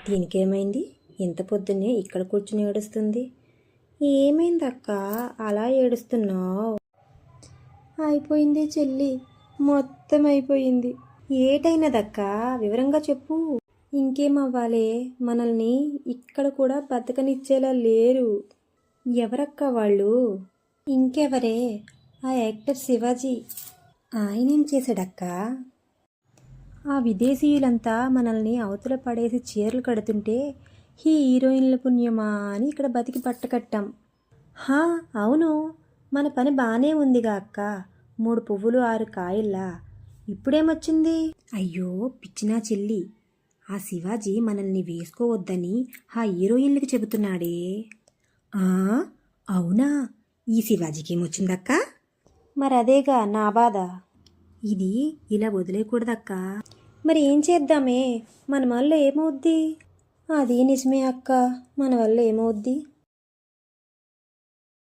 దీనికేమైంది? ఇంత పొద్దున్నే ఇక్కడ కూర్చుని ఏడుస్తుంది? ఏమైందక్క అలా ఏడుస్తున్నావు? అయిపోయింది చెల్లి, మొత్తం అయిపోయింది. ఏటైనదక్క, వివరంగా చెప్పు. ఇంకేమవ్వాలే, మనల్ని ఇక్కడ కూడా బతకనిచ్చేలా లేరు. ఎవరక్క వాళ్ళు? ఇంకెవరే, ఆ యాక్టర్ శివాజీ. ఆయనేం చేశాడక్క? ఆ విదేశీయులంతా మనల్ని అవతల పడేసి చీరలు కడుతుంటే ఈ హీరోయిన్ల పుణ్యమా అని ఇక్కడ బతికి పట్టకట్టాం. హా అవును, మన పని బాగానే ఉందిగా అక్క. 3 పువ్వులు 6 కాయల్లా. ఇప్పుడేమొచ్చింది? అయ్యో పిచ్చినా చెల్లి, ఆ శివాజీ మనల్ని వేసుకోవద్దని ఆ హీరోయిన్లకి చెబుతున్నాడే. అవునా? ఈ శివాజీకి ఏమొచ్చిందక్క? మరదేగా నా బాధ. ఇది ఇలా వదిలేయకూడదక్కా. మరి ఏం చేద్దామే? మన వల్ల ఏమవుద్ది? అది నిజమే అక్క, మన వల్ల ఏమవుద్ది?